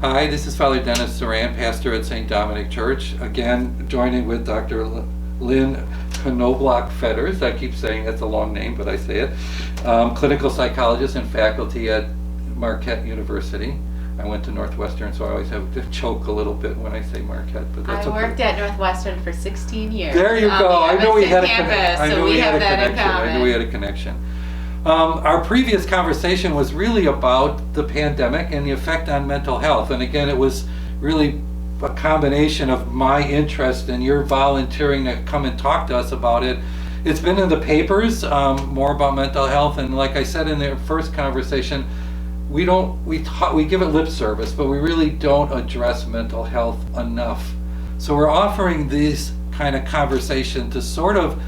Hi, this is Father Dennis Saran, pastor at St. Dominic Church. Again, joining with Dr. Lynne Knobloch-Fedders. I keep saying that's a long name, but I say it. Clinical psychologist and faculty at Marquette University. I went to Northwestern, so I always have to choke a little bit when I say Marquette, but that's okay. I worked at Northwestern for 16 years. There you go. I knew we had a connection. I knew we had a connection. Our previous conversation was really about the pandemic and the effect on mental health. And again, it was really a combination of my interest and your volunteering to come and talk to us about it. It's been in the papers, more about mental health. And like I said in the first conversation, we give it lip service, but we really don't address mental health enough. So we're offering these kind of conversation to sort of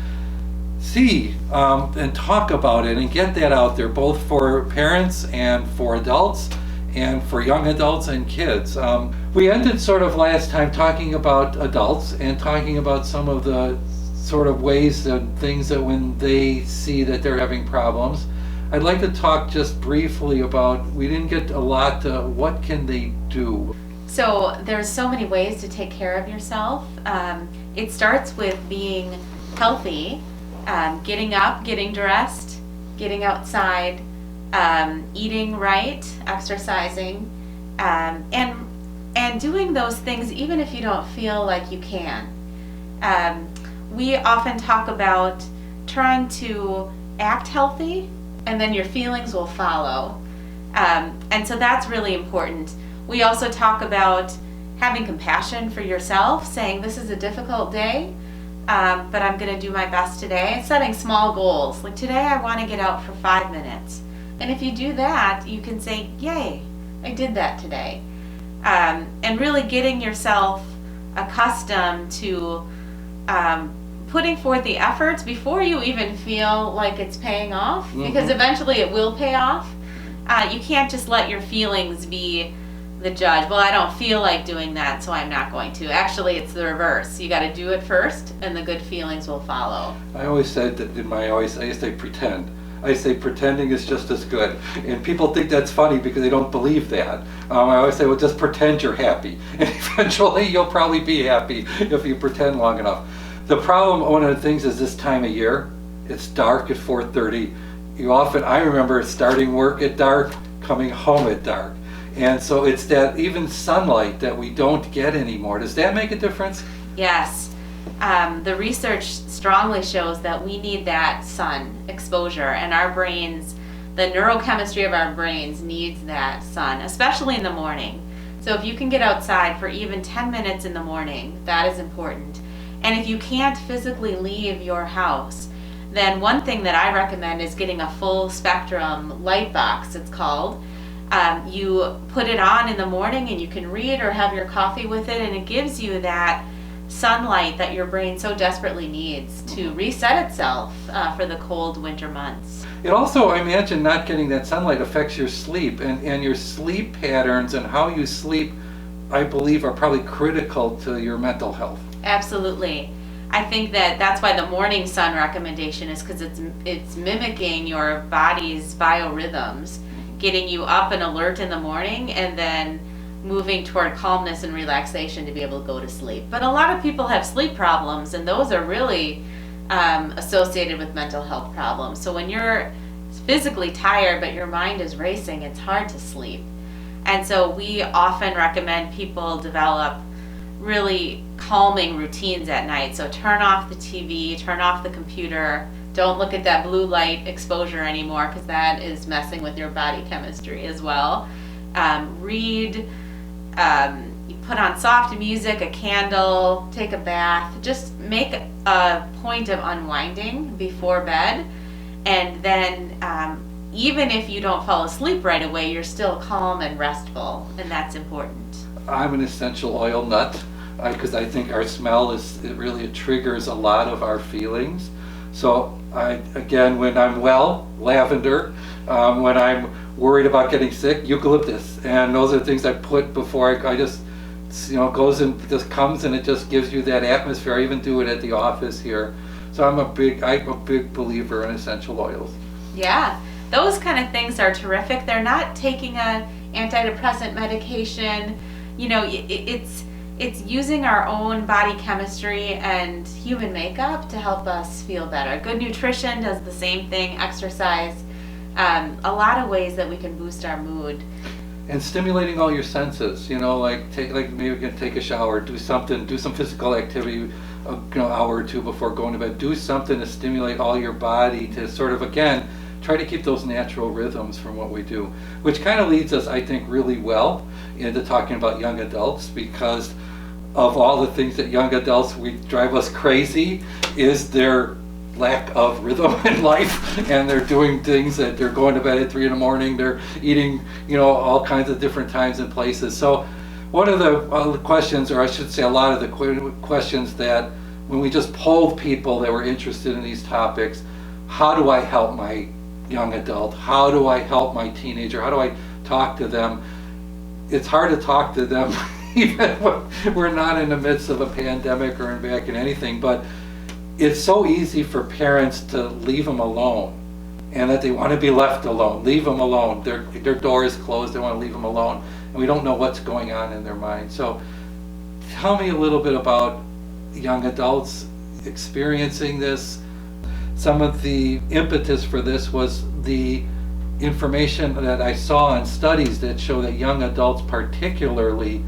see and talk about it and get that out there, both for parents and for adults and for young adults and kids. We ended sort of last time talking about adults and talking about some of the sort of ways and things that when they see that they're having problems. I'd like to talk just briefly about, we didn't get a lot to what can they do. So there's so many ways to take care of yourself. It starts with being healthy, getting up, getting dressed, getting outside, eating right, exercising, and doing those things even if you don't feel like you can. We often talk about trying to act healthy, and then your feelings will follow. And so that's really important. We also talk about having compassion for yourself, saying this is a difficult day, but I'm going to do my best today. Setting small goals, like today I want to get out for 5 minutes. And if you do that, you can say, yay, I did that today. And really getting yourself accustomed to putting forth the efforts before you even feel like it's paying off, because eventually it will pay off. You can't just let your feelings be the judge. Well, I don't feel like doing that, so I'm not going to. Actually, it's the reverse. You got to do it first, and the good feelings will follow. I always said that I say pretend. I say pretending is just as good. And people think that's funny because they don't believe that. I always say, well, just pretend you're happy. And eventually you'll probably be happy if you pretend long enough. The problem, one of the things is this time of year, it's dark at 4:30. I remember starting work at dark, coming home at dark. And so it's that even sunlight that we don't get anymore. Does that make a difference? Yes. The research strongly shows that we need that sun exposure, and our brains, the neurochemistry of our brains needs that sun, especially in the morning. So if you can get outside for even 10 minutes in the morning, that is important. And if you can't physically leave your house, then one thing that I recommend is getting a full spectrum light box, it's called. You put it on in the morning and you can read or have your coffee with it, and it gives you that sunlight that your brain so desperately needs to reset itself for the cold winter months. It also, I imagine, not getting that sunlight affects your sleep, and your sleep patterns and how you sleep, I believe, are probably critical to your mental health. Absolutely. I think that's why the morning sun recommendation is, because it's mimicking your body's biorhythms, getting you up and alert in the morning, and then moving toward calmness and relaxation to be able to go to sleep. But a lot of people have sleep problems, and those are really associated with mental health problems. So when you're physically tired but your mind is racing, it's hard to sleep. And so we often recommend people develop really calming routines at night. So turn off the TV, turn off the computer, don't look at that blue light exposure anymore, because that is messing with your body chemistry as well. Read, you put on soft music, a candle, take a bath, just make a point of unwinding before bed, and then even if you don't fall asleep right away, you're still calm and restful, and that's important. I'm an essential oil nut because I think our smell it triggers a lot of our feelings. So when I'm well, lavender. When I'm worried about getting sick, eucalyptus. And those are things I put before I just, goes and just comes, and it just gives you that atmosphere. I even do it at the office here. So I'm a big believer in essential oils. Yeah, those kind of things are terrific. They're not taking a antidepressant medication. You know, it's using our own body chemistry and human makeup to help us feel better. Good nutrition does the same thing, exercise, a lot of ways that we can boost our mood. And stimulating all your senses, you know, like maybe you can take a shower, do some physical activity, hour or two before going to bed. Do something to stimulate all your body to sort of, again, try to keep those natural rhythms from what we do, which kind of leads us, I think, really well into talking about young adults, because of all the things that young adults drive us crazy is their lack of rhythm in life, and they're doing things that they're going to bed at 3 in the morning, they're eating, all kinds of different times and places. So one of the questions, or I should say a lot of the questions that when we just polled people that were interested in these topics, how do I help my young adult? How do I help my teenager? How do I talk to them? It's hard to talk to them even when we're not in the midst of a pandemic or back in anything, but it's so easy for parents to leave them alone, and that they want to be left alone. Leave them alone. Their door is closed. They want to leave them alone, and we don't know what's going on in their mind. So tell me a little bit about young adults experiencing this. Some of the impetus for this was the information that I saw in studies that show that young adults particularly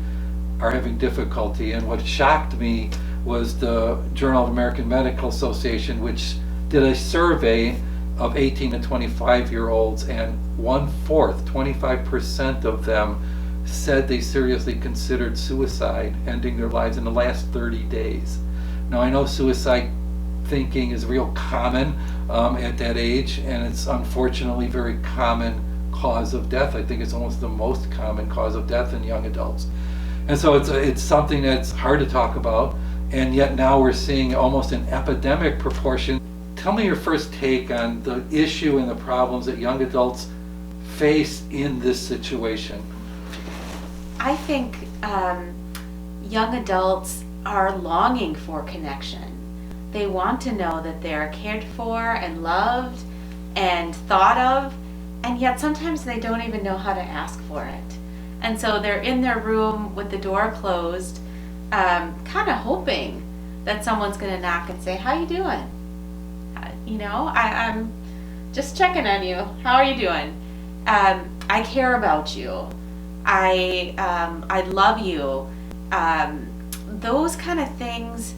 are having difficulty. And what shocked me was the Journal of American Medical Association, which did a survey of 18 to 25-year-olds, and 1/4, 25% of them said they seriously considered suicide, ending their lives in the last 30 days. Now, I know suicide thinking is real common at that age, and it's unfortunately very common cause of death. I think it's almost the most common cause of death in young adults. And so it's something that's hard to talk about, and yet now we're seeing almost an epidemic proportion. Tell me your first take on the issue and the problems that young adults face in this situation. I think young adults are longing for connection. They want to know that they're cared for and loved and thought of, and yet sometimes they don't even know how to ask for it. And so they're in their room with the door closed, kind of hoping that someone's going to knock and say, "How you doing? I'm just checking on you. How are you doing? I care about you. I love you." Those kind of things,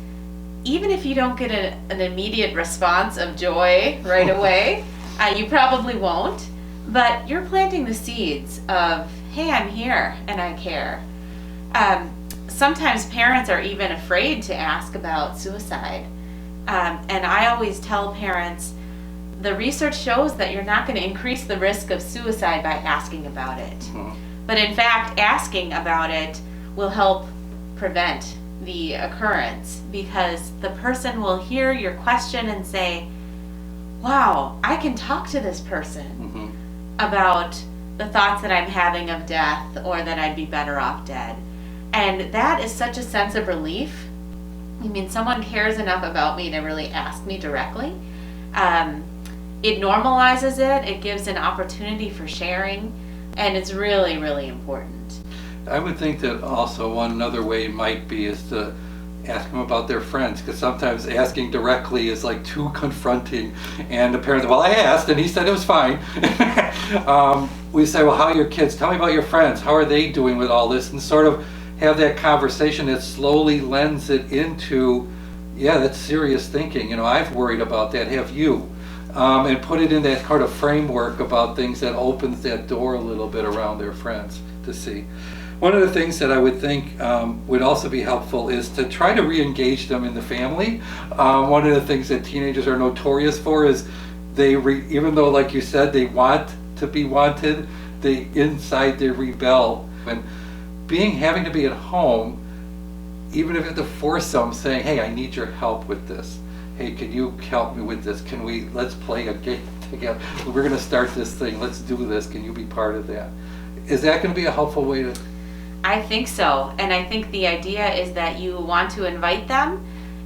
even if you don't get an immediate response of joy right away, you probably won't, but you're planting the seeds of, "Hey, I'm here and I care." Sometimes parents are even afraid to ask about suicide. And I always tell parents, the research shows that you're not going to increase the risk of suicide by asking about it. Mm-hmm. But in fact, asking about it will help prevent the occurrence, because the person will hear your question and say, "Wow, I can talk to this person about the thoughts that I'm having of death, or that I'd be better off dead." And that is such a sense of relief. I mean, someone cares enough about me to really ask me directly. It normalizes it. It gives an opportunity for sharing, and it's really, really important. I would think that also another way might be is to ask them about their friends, because sometimes asking directly is like too confronting, and the parents, "Well, I asked and he said it was fine." We say, "Well, how are your kids? Tell me about your friends. How are they doing with all this?" And sort of have that conversation that slowly lends it into, "Yeah, that's serious thinking. I've worried about that. Have you?" And put it in that kind of framework about things that opens that door a little bit around their friends to see. One of the things that I would think would also be helpful is to try to re-engage them in the family. One of the things that teenagers are notorious for is even though, like you said, they want to be wanted, inside they rebel. And having to be at home, even if you have to force them, saying, "Hey, I need your help with this. Hey, can you help me with this? Let's play a game together. We're going to start this thing. Let's do this. Can you be part of that?" Is that going to be a helpful way to? I think so. And I think the idea is that you want to invite them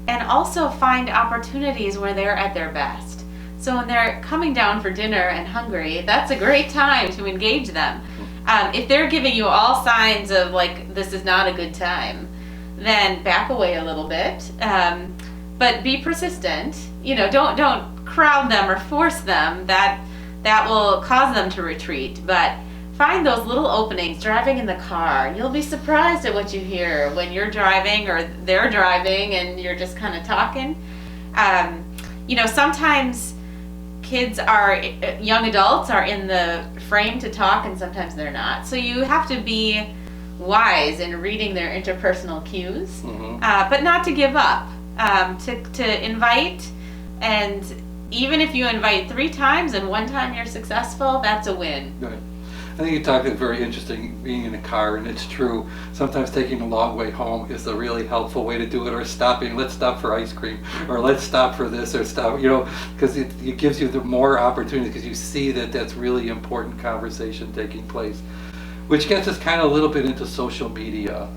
and also find opportunities where they're at their best. So when they're coming down for dinner and hungry, that's a great time to engage them. If they're giving you all signs of like, this is not a good time, then back away a little bit. But be persistent. Don't crowd them or force them. That will cause them to retreat. But find those little openings. Driving in the car, you'll be surprised at what you hear when you're driving or they're driving and you're just kind of talking. Sometimes young adults are in the frame to talk, and sometimes they're not. So you have to be wise in reading their interpersonal cues, but not to give up. To invite, and even if you invite 3 times and 1 time you're successful, that's a win. Right. I think you talked about very interesting being in a car, and it's true. Sometimes taking a long way home is a really helpful way to do it, or stopping. Let's stop for ice cream, or let's stop for this, or stop. Because it gives you the more opportunity, because you see that that's really important conversation taking place, which gets us kind of a little bit into social media.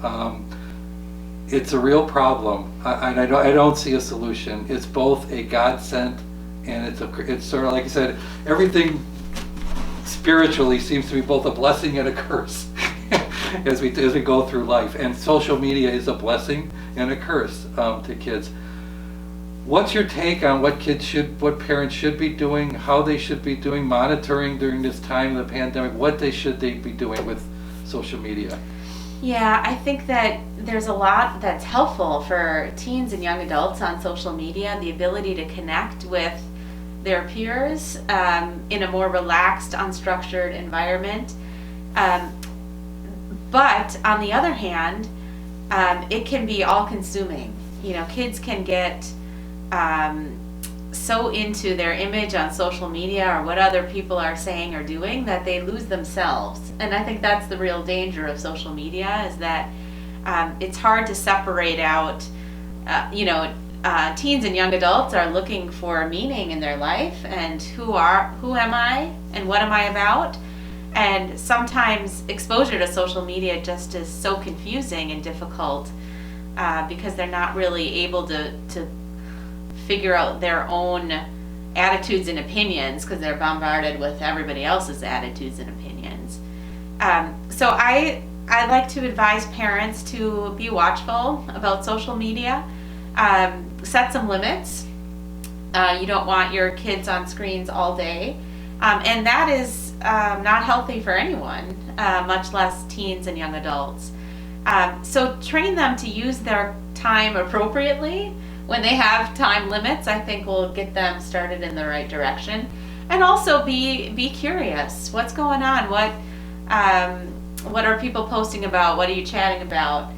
It's a real problem, and I don't see a solution. It's both a godsend, and it's sort of like I said, everything spiritually seems to be both a blessing and a curse as we go through life. And social media is a blessing and a curse to kids. What's your take on what parents should be doing, how they should be doing, monitoring during this time of the pandemic, what they should be doing with social media? Yeah, I think that there's a lot that's helpful for teens and young adults on social media, the ability to connect with their peers in a more relaxed, unstructured environment. But on the other hand, it can be all-consuming. Kids can get so into their image on social media or what other people are saying or doing that they lose themselves. And I think that's the real danger of social media, is that it's hard to separate out, teens and young adults are looking for meaning in their life, and who am I and what am I about? And sometimes exposure to social media just is so confusing and difficult because they're not really able to figure out their own attitudes and opinions, because they're bombarded with everybody else's attitudes and opinions. So I like to advise parents to be watchful about social media. Set some limits. You don't want your kids on screens all day. And that is not healthy for anyone, much less teens and young adults. So train them to use their time appropriately. When they have time limits, I think will get them started in the right direction. And also be curious. What's going on? What are people posting about? What are you chatting about?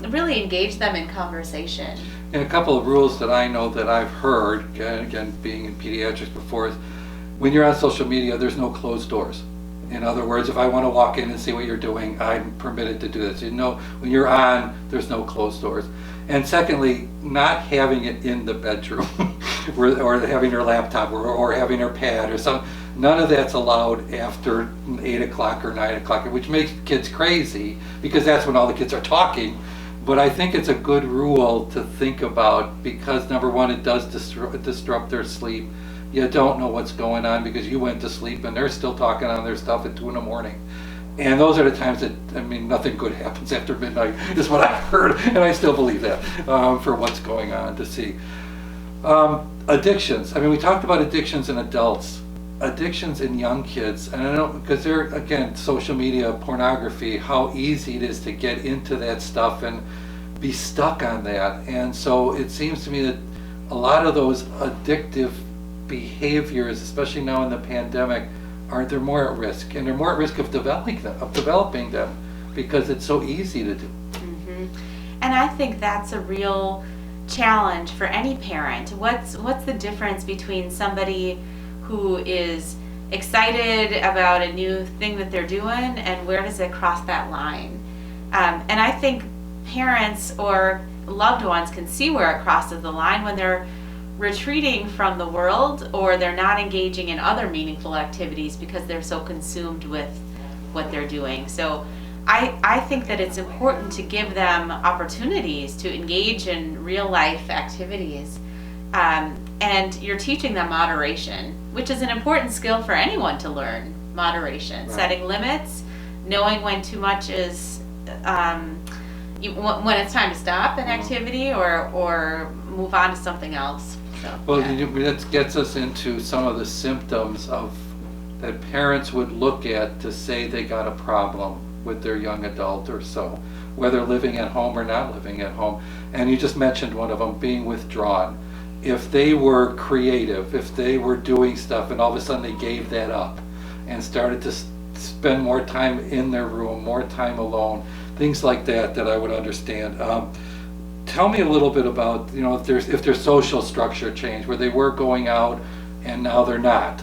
Really engage them in conversation. And a couple of rules that I know that I've heard, again being in pediatrics before, is when you're on social media, there's no closed doors. In other words, if I want to walk in and see what you're doing, I'm permitted to do this. When you're on, there's no closed doors. And secondly, not having it in the bedroom or having her laptop or having her pad or something. None of that's allowed after 8 o'clock or 9 o'clock, which makes kids crazy because that's when all the kids are talking. But I think it's a good rule to think about, because number one, it does disrupt their sleep. You don't know what's going on because you went to sleep and they're still talking on their stuff at 2 a.m. And those are the times that, nothing good happens after midnight is what I've heard, and I still believe that for what's going on to see. Addictions. We talked about addictions in adults. Addictions in young kids, and I know because they're, again, social media, pornography, how easy it is to get into that stuff and be stuck on that. And so it seems to me that a lot of those addictive behaviors, especially now in the pandemic, they're more at risk, and they're more at risk of developing them because it's so easy to do. Mm-hmm. And I think that's a real challenge for any parent. What's the difference between somebody who is excited about a new thing that they're doing, and where does it cross that line? And I think parents or loved ones can see where it crosses the line when they're retreating from the world, or they're not engaging in other meaningful activities because they're so consumed with what they're doing. So I think that it's important to give them opportunities to engage in real life activities. And you're teaching them moderation, which is an important skill for anyone to learn. moderation, Right. setting limits, knowing when too much is, when it's time to stop an activity or move on to something else. So, Well, yeah. that gets us into some of the symptoms of that parents would look at to say they got a problem with their young adult or so, whether living at home or not living at home. And you just mentioned one of them, being withdrawn. If they were creative, if they were doing stuff and all of a sudden they gave that up and started to spend more time in their room, more time alone, things like that I would understand. Tell me a little bit about, if their social structure changed, where they were going out and now they're not,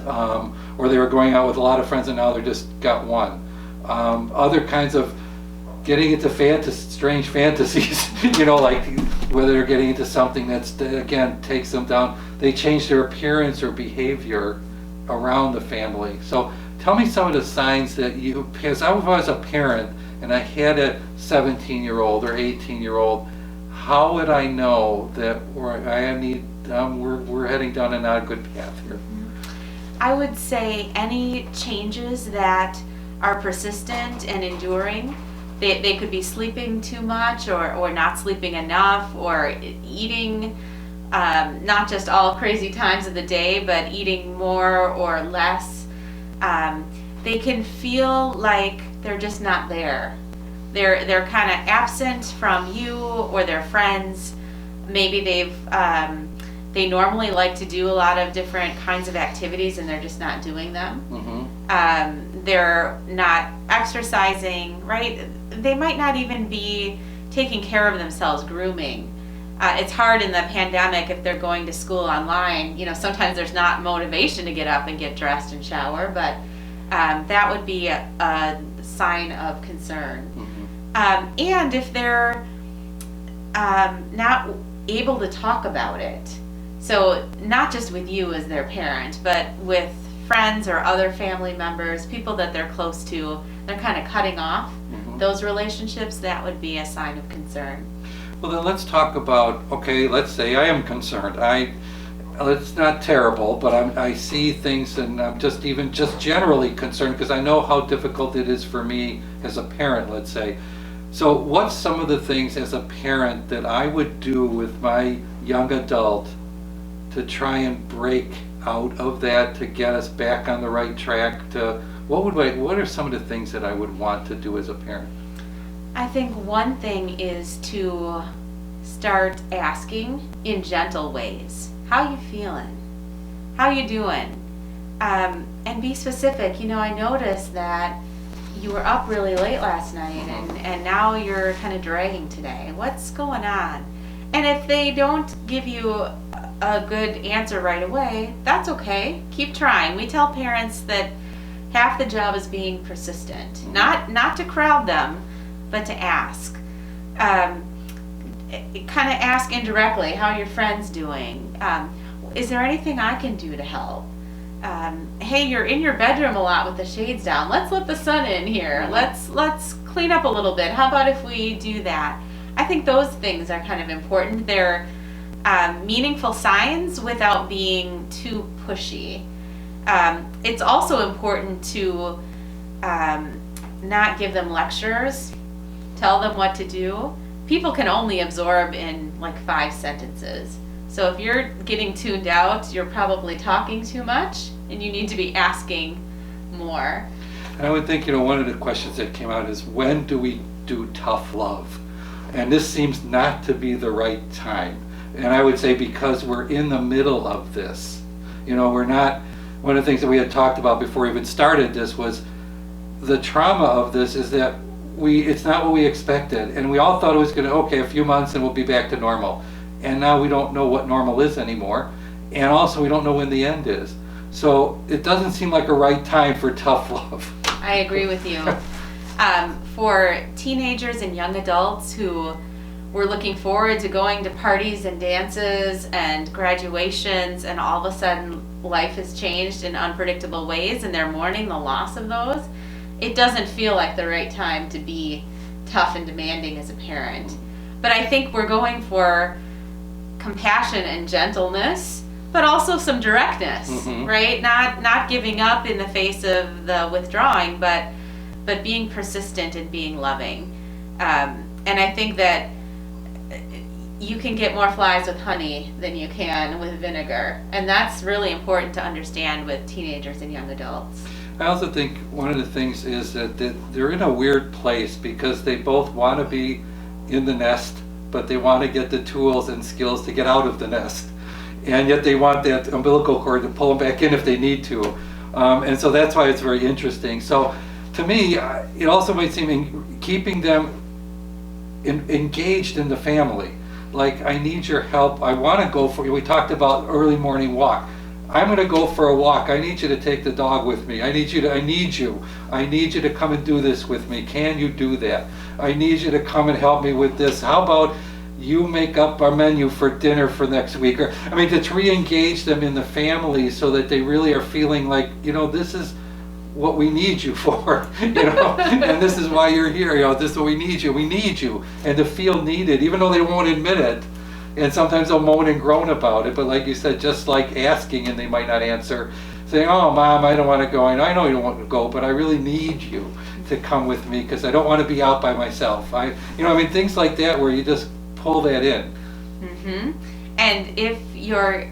or they were going out with a lot of friends and now they're just got one. Other kinds of getting into strange fantasies, like whether they're getting into something that again takes them down. They change their appearance or behavior around the family. So tell me some of the signs that because I was a parent and I had a 17-year-old or 18-year-old, how would I know that we're heading down a not good path here? I would say any changes that are persistent and enduring, they could be sleeping too much or not sleeping enough, or eating not just all crazy times of the day, but eating more or less. They can feel like they're just not there. They're kind of absent from you or their friends. Maybe they normally like to do a lot of different kinds of activities and they're just not doing them. Mm-hmm. They're not exercising, right? They might not even be taking care of themselves, grooming. It's hard in the pandemic if they're going to school online. Sometimes there's not motivation to get up and get dressed and shower, but that would be a sign of concern. Mm-hmm. And if they're not able to talk about it, so not just with you as their parent, but with friends or other family members, people that they're close to, they're kind of cutting off those relationships, that would be a sign of concern. Well, then let's talk about, okay, let's say I am concerned. It's not terrible, but I see things and I'm just generally concerned because I know how difficult it is for me as a parent, let's say. So what's some of the things as a parent that I would do with my young adult to try and break out of that, to get us back on the right track? What are some of the things that I would want to do as a parent? I think one thing is to start asking in gentle ways. How you feeling? How you doing? And be specific. I noticed that you were up really late last night and now you're kind of dragging today. What's going on? And if they don't give you a good answer right away, that's okay. Keep trying. We tell parents that half the job is being persistent. Not to crowd them, but to ask. Kind of ask indirectly, how are your friends doing? Is there anything I can do to help? Hey, you're in your bedroom a lot with the shades down. Let's let the sun in here. Let's clean up a little bit. How about if we do that? I think those things are kind of important. They're meaningful signs without being too pushy. It's also important to not give them lectures, tell them what to do. People can only absorb in like 5 sentences. So if you're getting tuned out, you're probably talking too much and you need to be asking more. And I would think, one of the questions that came out is, when do we do tough love? And this seems not to be the right time. And I would say because we're in the middle of this. We're not, one of the things that we had talked about before we even started this was the trauma of this is that it's not what we expected. And we all thought it was a few months and we'll be back to normal. And now we don't know what normal is anymore. And also we don't know when the end is. So it doesn't seem like a right time for tough love. I agree with you. For teenagers and young adults who were looking forward to going to parties and dances and graduations, and all of a sudden life has changed in unpredictable ways and they're mourning the loss of those, it doesn't feel like the right time to be tough and demanding as a parent. But I think we're going for compassion and gentleness but also some directness, right? Not giving up in the face of the withdrawing, but being persistent and being loving. And I think that you can get more flies with honey than you can with vinegar. And that's really important to understand with teenagers and young adults. I also think one of the things is that they're in a weird place because they both want to be in the nest, but they want to get the tools and skills to get out of the nest. And yet they want that umbilical cord to pull them back in if they need to. And so that's why it's very interesting. So to me, it also might seem keeping them engaged in the family. Like, I need your help. I want to go for you. We talked about early morning walk. I'm going to go for a walk. I need you to take the dog with me. I need you to come and do this with me. Can you do that? I need you to come and help me with this. How about you make up our menu for dinner for next week? Or, I mean, to re-engage them in the family so that they really are feeling like, this is what we need you for, and this is why you're here, this is what we need you, and to feel needed, even though they won't admit it, and sometimes they'll moan and groan about it, but like you said, just like asking and they might not answer, saying, oh Mom, I don't want to go, and I know you don't want to go, but I really need you to come with me because I don't want to be out by myself. Things like that where you just pull that in. And if your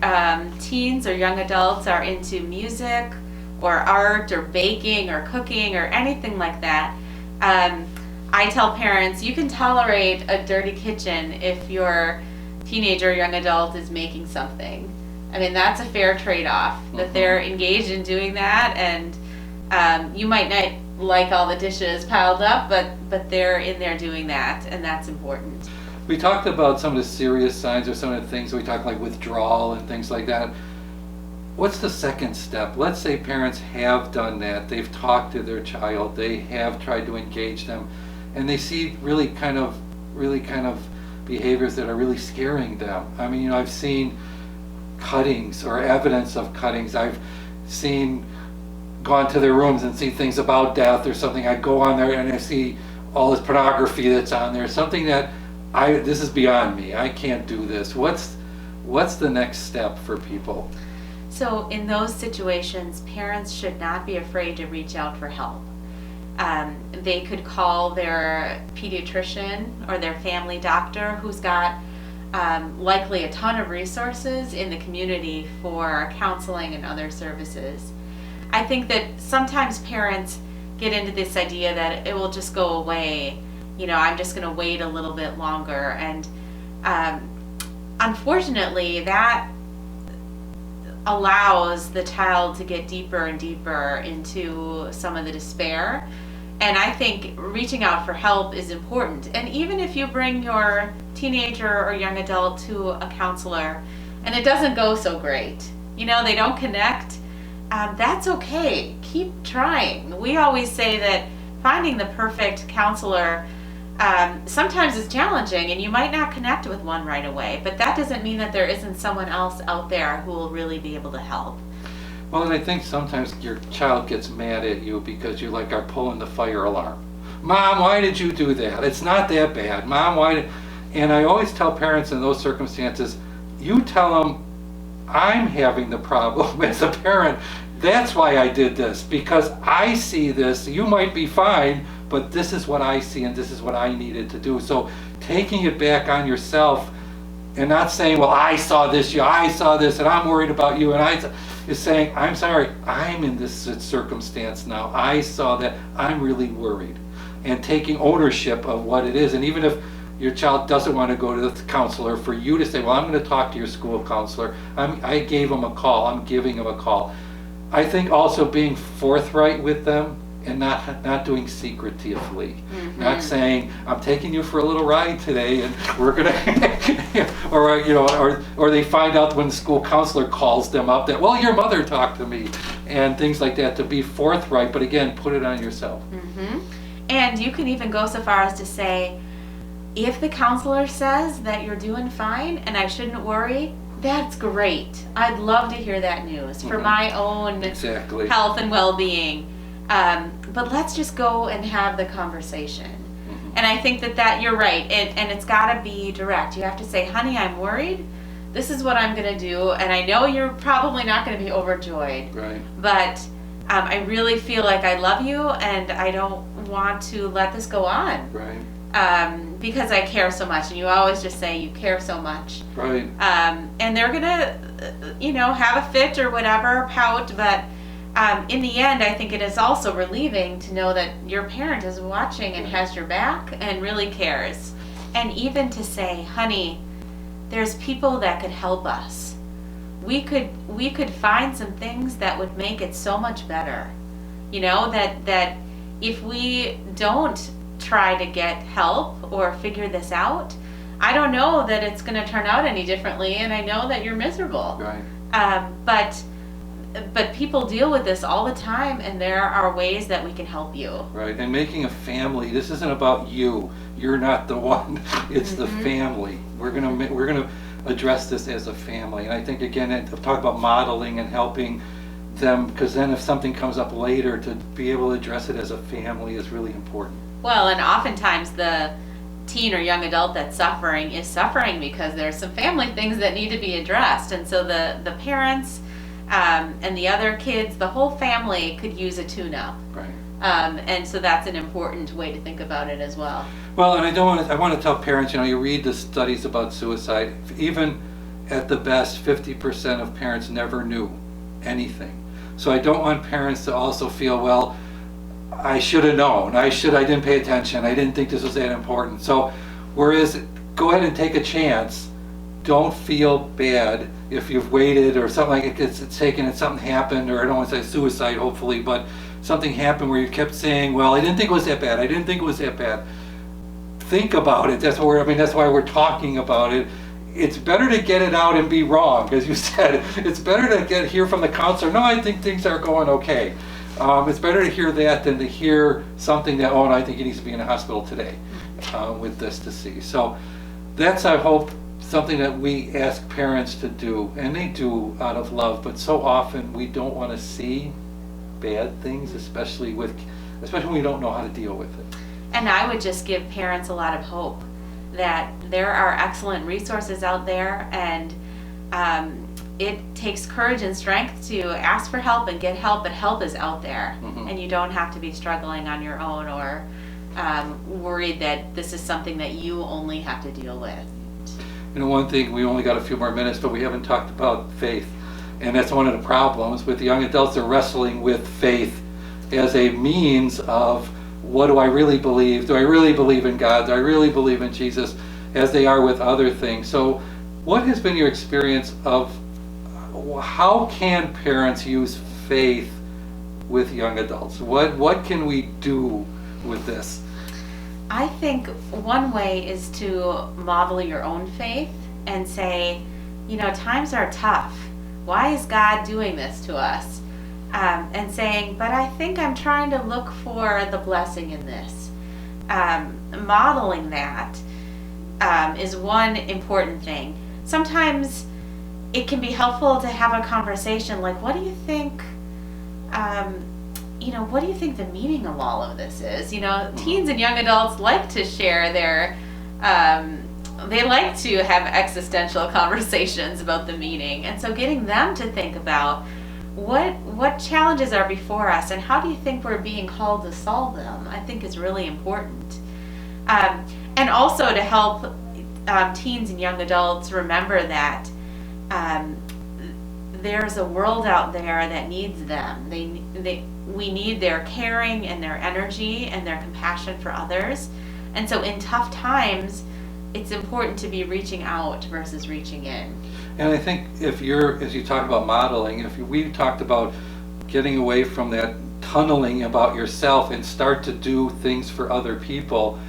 teens or young adults are into music or art or baking or cooking or anything like that, I tell parents, you can tolerate a dirty kitchen if your teenager or young adult is making something. I mean, that's a fair trade-off, that they're engaged in doing that, and you might not like all the dishes piled up, but they're in there doing that, and that's important. We talked about some of the serious signs or some of the things we talked like withdrawal and things like that. What's the second step? Let's say parents have done that. They've talked to their child. They have tried to engage them, and they see really kind of behaviors that are really scaring them. I mean, I've seen cuttings or evidence of cuttings. I've gone to their rooms and seen things about death or something. I go on there and I see all this pornography that's on there. Something that this is beyond me. I can't do this. What's the next step for people? So in those situations, parents should not be afraid to reach out for help. They could call their pediatrician or their family doctor, who's got likely a ton of resources in the community for counseling and other services. I think that sometimes parents get into this idea that it will just go away. I'm just going to wait a little bit longer. And unfortunately, that allows the child to get deeper and deeper into some of the despair. And I think reaching out for help is important. And even if you bring your teenager or young adult to a counselor and it doesn't go so great, they don't connect, that's okay. Keep trying. We always say that finding the perfect counselor sometimes is challenging, and you might not connect with one right away, but that doesn't mean that there isn't someone else out there who will really be able to help. Well, and I think sometimes your child gets mad at you because you are pulling the fire alarm. Mom, why did you do that? It's not that bad. Mom, why did... And I always tell parents in those circumstances, you tell them I'm having the problem as a parent. That's why I did this, because I see this. You might be fine, but this is what I see and this is what I needed to do. So taking it back on yourself and not saying, well, I saw this, and I'm worried about you, and is saying, I'm sorry, I'm in this circumstance now. I saw that, I'm really worried. And taking ownership of what it is. And even if your child doesn't want to go to the counselor, for you to say, well, I'm going to talk to your school counselor. I gave them a call, I'm giving them a call. I think also being forthright with them and not doing secretively, not saying I'm taking you for a little ride today and we're gonna, or they find out when the school counselor calls them up that, well, your mother talked to me, and things like that. To be forthright, but again, put it on yourself. And you can even go so far as to say, if the counselor says that you're doing fine and I shouldn't worry, that's great. I'd love to hear that news for my own health and well-being. But let's just go and have the conversation. And I think that you're right. And it's got to be direct. You have to say, honey, I'm worried. this is what I'm going to do, and I know you're probably not going to be overjoyed, Right. but I really feel like I love you, and I don't want to let this go on. Right. Because I care so much, and you always just say you care so much. Right. And they're gonna, have a fit or whatever, pout, but in the end, I think it is also relieving to know that your parent is watching and has your back and really cares. And even to say, honey, there's people that could help us. We could find some things that would make it so much better. That if we don't try to get help or figure this out, I don't know that it's going to turn out any differently, and I know that you're miserable. Right. But people deal with this all the time, and there are ways that we can help you. Right. And making a family, this isn't about you. You're not the one. It's the family. We're gonna address this as a family. And I think, again, I've talked about modeling and helping them, because then if something comes up later, to be able to address it as a family is really important. Well, and oftentimes the teen or young adult that's suffering is suffering because there's some family things that need to be addressed. And so the parents and the other kids, the whole family could use a tune-up. Right. And so that's an important way to think about it as well. Well, and I want to tell parents, you read the studies about suicide. Even at the best, 50% of parents never knew anything. So I don't want parents to also feel, well, I should have known. I didn't pay attention. I didn't think this was that important. So, whereas, go ahead and take a chance. Don't feel bad if you've waited or something like it's taken and something happened, or I don't want to say suicide, hopefully, but something happened where you kept saying, well, I didn't think it was that bad. I didn't think it was that bad. Think about it. That's why we're talking about it. It's better to get it out and be wrong, as you said. It's better to hear from the counselor, no, I think things are going okay. It's better to hear that than to hear something that, no, I think he needs to be in the hospital today with this to see. So that's, I hope, something that we ask parents to do, and they do out of love, but so often we don't want to see bad things, especially when we don't know how to deal with it. And I would just give parents a lot of hope that there are excellent resources out there, and it takes courage and strength to ask for help and get help, but help is out there. And you don't have to be struggling on your own or worried that this is something that you only have to deal with. One thing, we only got a few more minutes, but we haven't talked about faith. And that's one of the problems with the young adults. They're wrestling with faith as a means of, what do I really believe? Do I really believe in God? Do I really believe in Jesus? As they are with other things. So what has been your experience of how can parents use faith with young adults? What can we do with this? I think one way is to model your own faith and say, times are tough. Why is God doing this to us? And saying, but I think I'm trying to look for the blessing in this. Modeling that is one important thing. Sometimes it can be helpful to have a conversation like, what do you think, what do you think the meaning of all of this is? Teens and young adults like to share they like to have existential conversations about the meaning. And so getting them to think about what challenges are before us and how do you think we're being called to solve them, I think is really important. And also to help teens and young adults remember that there's a world out there that needs them. We need their caring and their energy and their compassion for others. And so in tough times, it's important to be reaching out versus reaching in. And I think as you talk about modeling, we talked about getting away from that tunneling about yourself and start to do things for other people,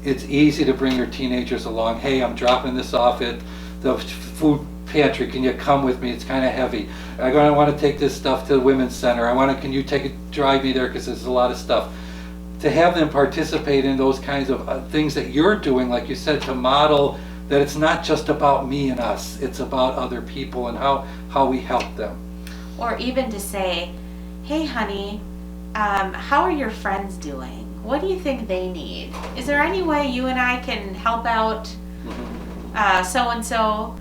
it's easy to bring your teenagers along. Hey, I'm dropping this off at the food pantry. Can you come with me? It's kind of heavy. I want to take this stuff to the women's center. Can you drive me there because there's a lot of stuff. To have them participate in those kinds of things that you're doing, like you said, to model that it's not just about me and us, it's about other people and how we help them. Or even to say, hey honey, how are your friends doing? What do you think they need? Is there any way you and I can help out so-and-so?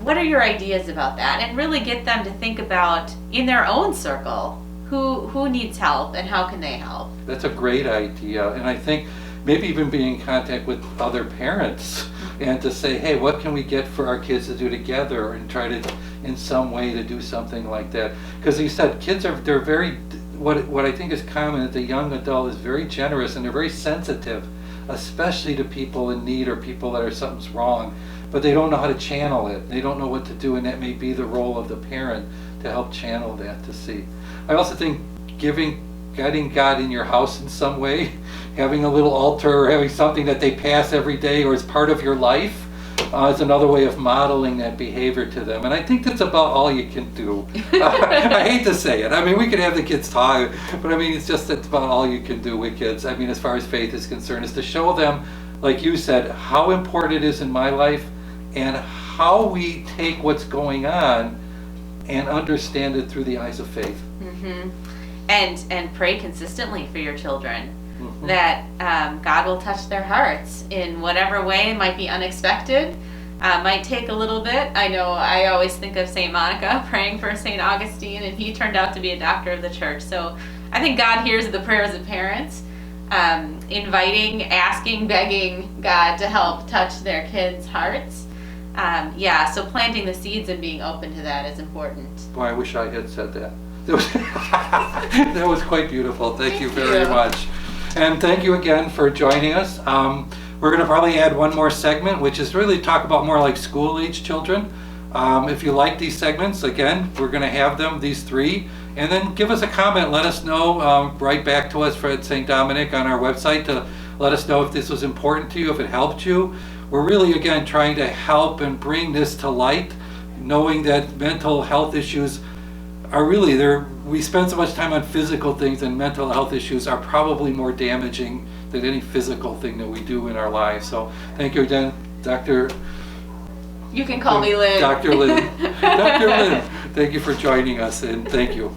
what are your ideas about that? And really get them to think about, in their own circle, who needs help and how can they help? That's a great idea. And I think maybe even being in contact with other parents and to say, hey, what can we get for our kids to do together, and try to, in some way, to do something like that. Because you said kids they're very, what I think is common is the young adult is very generous and they're very sensitive, especially to people in need or people that are something's wrong, but they don't know how to channel it. They don't know what to do, and that may be the role of the parent to help channel that, to see. I also think guiding God in your house in some way, having a little altar or having something that they pass every day or is part of your life is another way of modeling that behavior to them. And I think that's about all you can do. I hate to say it. I mean, we could have the kids talk, but I mean, it's about all you can do with kids. I mean, as far as faith is concerned, is to show them, like you said, how important it is in my life and how we take what's going on and understand it through the eyes of faith. Mm-hmm. And pray consistently for your children, that God will touch their hearts in whatever way. It might be unexpected, might take a little bit. I know I always think of St. Monica praying for St. Augustine, and he turned out to be a doctor of the church. So I think God hears the prayers of parents, inviting, asking, begging God to help touch their kids' hearts. So planting the seeds and being open to that is important. Boy, I wish I had said that. That was quite beautiful. Thank you very much. And thank you again for joining us. We're going to probably add one more segment, which is really talk about more like school-age children. If you like these segments, again, we're going to have them, these three. And then give us a comment. Let us know. Write back to us at St. Dominic on our website to let us know if this was important to you, if it helped you. We're really, again, trying to help and bring this to light, knowing that mental health issues are really there. We spend so much time on physical things, and mental health issues are probably more damaging than any physical thing that we do in our lives. So thank you again, Dr. You can call me Lynn. Dr. Lynn. Dr. Lynn, thank you for joining us, and thank you.